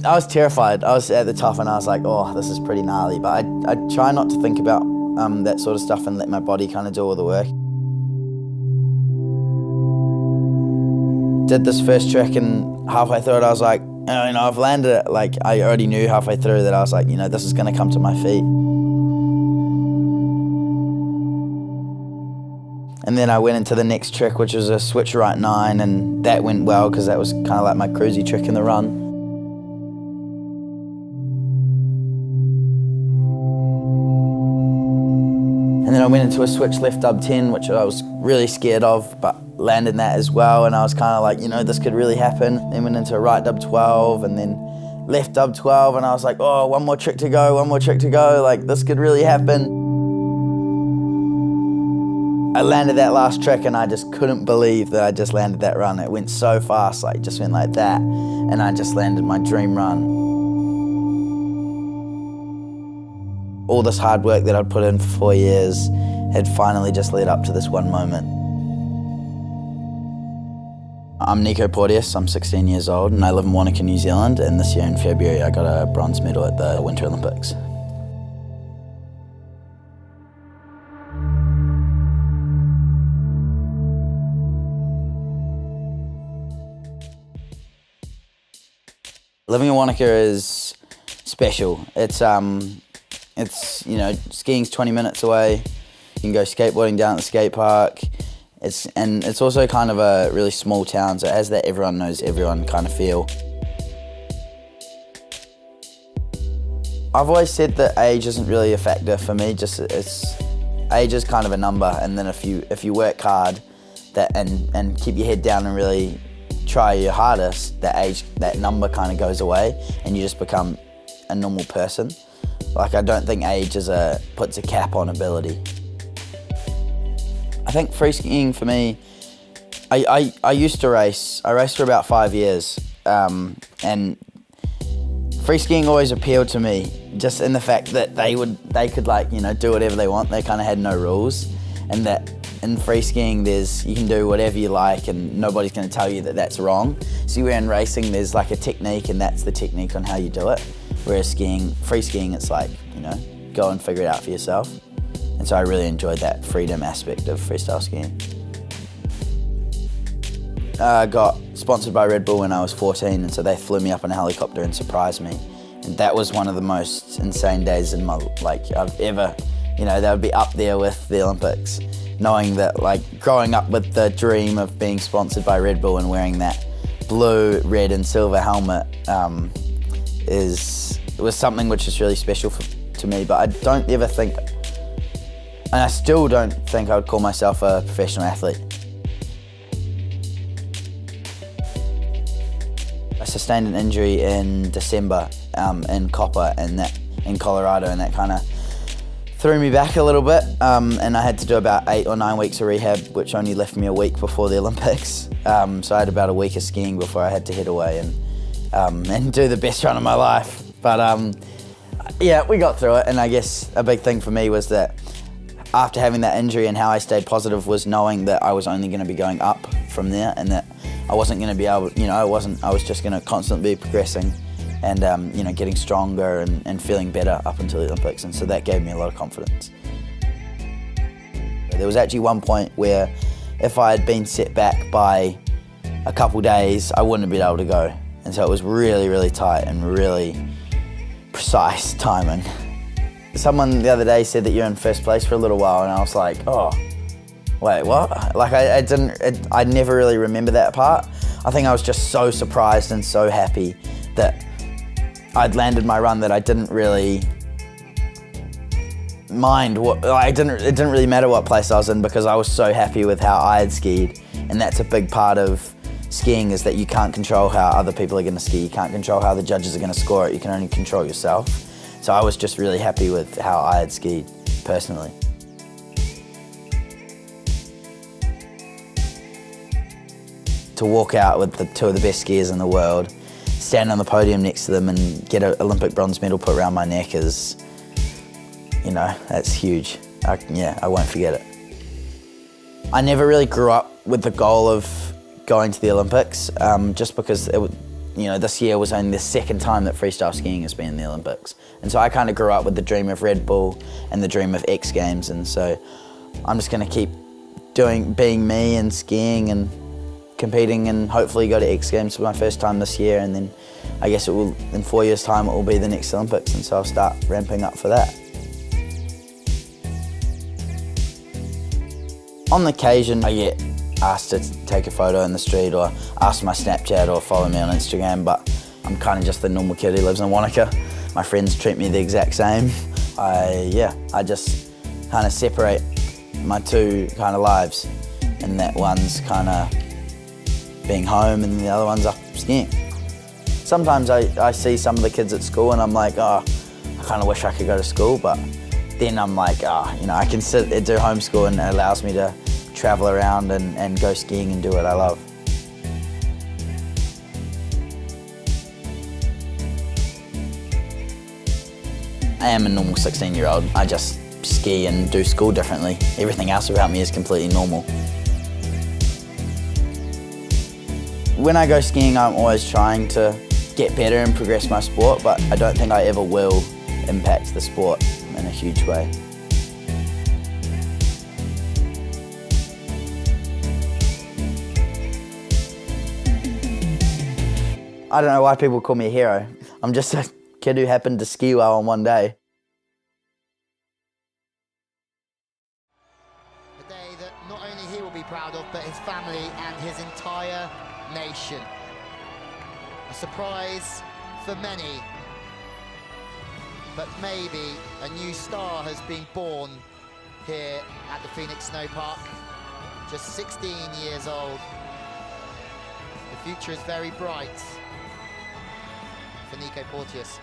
I was terrified. I was at the top and I was like, oh, this is pretty gnarly. But I try not to think about that sort of stuff and let my body kind of do all the work. Did this first trick and halfway through it I was like, I've landed it. Like, I already knew halfway through that I was like, this is going to come to my feet. And then I went into the next trick, which was a switch right 9, and that went well because that was kind of like my cruisy trick in the run. And then I went into a switch left dub 10, which I was really scared of, but landed that as well. And I was kind of like, this could really happen. Then went into a right dub 12 and then left dub 12. And I was like, oh, one more trick to go. Like, this could really happen. I landed that last trick and I just couldn't believe that I just landed that run. It went so fast, like just went like that. And I just landed my dream run. All this hard work that I'd put in for 4 years had finally just led up to this one moment. I'm Porteous, I'm 16 years old and I live in Wanaka, New Zealand, and this year in February I got a bronze medal at the Winter Olympics. Living in Wanaka is special. It's skiing's 20 minutes away. You can go skateboarding down at the skate park. It's also kind of a really small town, so it has that everyone knows everyone kind of feel. I've always said that age isn't really a factor for me. Age is kind of a number, and then if you work hard and keep your head down and really try your hardest, that number kind of goes away, and you just become a normal person. Like, I don't think age puts a cap on ability. I think free skiing for me, I used to race. I raced for about 5 years, and free skiing always appealed to me, just in the fact that they could do whatever they want. They kind of had no rules, and that in free skiing you can do whatever you like and nobody's going to tell you that that's wrong. So where in racing there's like a technique, and that's the technique on how you do it. Whereas free skiing, it's like, go and figure it out for yourself. And so I really enjoyed that freedom aspect of freestyle skiing. I got sponsored by Red Bull when I was 14, and so they flew me up in a helicopter and surprised me. And that was one of the most insane days in my I've ever, that would be up there with the Olympics. Knowing that, growing up with the dream of being sponsored by Red Bull and wearing that blue, red and silver helmet was something which is really special to me. But I don't ever think, and I still don't think I would call myself a professional athlete. I sustained an injury in December in Copper in Colorado, and that kind of threw me back a little bit, and I had to do about 8 or 9 weeks of rehab, which only left me a week before the Olympics. So I had about a week of skiing before I had to head away and do the best run of my life. But yeah, we got through it, and I guess a big thing for me was that after having that injury, and how I stayed positive was knowing that I was only going to be going up from there, and that I wasn't going to be able, I was just going to constantly be progressing and getting stronger and feeling better up until the Olympics, and so that gave me a lot of confidence. There was actually one point where if I had been set back by a couple days, I wouldn't have been able to go, and so it was really, really tight and really precise timing. Someone the other day said that you're in first place for a little while, and I was like, oh, wait, what? I never really remember that part. I think I was just so surprised and so happy that I'd landed my run that I didn't really mind it didn't really matter what place I was in, because I was so happy with how I had skied. And that's a big part of skiing, is that you can't control how other people are going to ski. You can't control how the judges are going to score it. You can only control yourself. So I was just really happy with how I had skied personally. To walk out with the 2 of the best skiers in the world, stand on the podium next to them and get an Olympic bronze medal put around my neck is, that's huge. I won't forget it. I never really grew up with the goal of going to the Olympics, just because this year was only the second time that freestyle skiing has been in the Olympics. And so I kind of grew up with the dream of Red Bull and the dream of X Games, and so I'm just going to keep being me and skiing and competing, and hopefully go to X Games for my first time this year, and then I guess in 4 years' time it will be the next Olympics, and so I'll start ramping up for that. On the occasion, I get asked to take a photo in the street, or asked my Snapchat, or follow me on Instagram, but I'm kind of just the normal kid who lives in Wanaka. My friends treat me the exact same. I just kind of separate my two kind of lives, and that one's kind of being home and the other one's up skiing. Sometimes I see some of the kids at school and I'm like, oh, I kind of wish I could go to school, but then I'm like, I can do homeschool, and it allows me to travel around and go skiing and do what I love. I am a normal 16-year-old. I just ski and do school differently. Everything else about me is completely normal. When I go skiing, I'm always trying to get better and progress my sport, but I don't think I ever will impact the sport in a huge way. I don't know why people call me a hero. I'm just a kid who happened to ski well on one day. A day that not only he will be proud of, but his family and his entire nation. A surprise for many, but maybe a new star has been born here at the Phoenix Snow Park. Just 16 years old. The future is very bright for Porteous.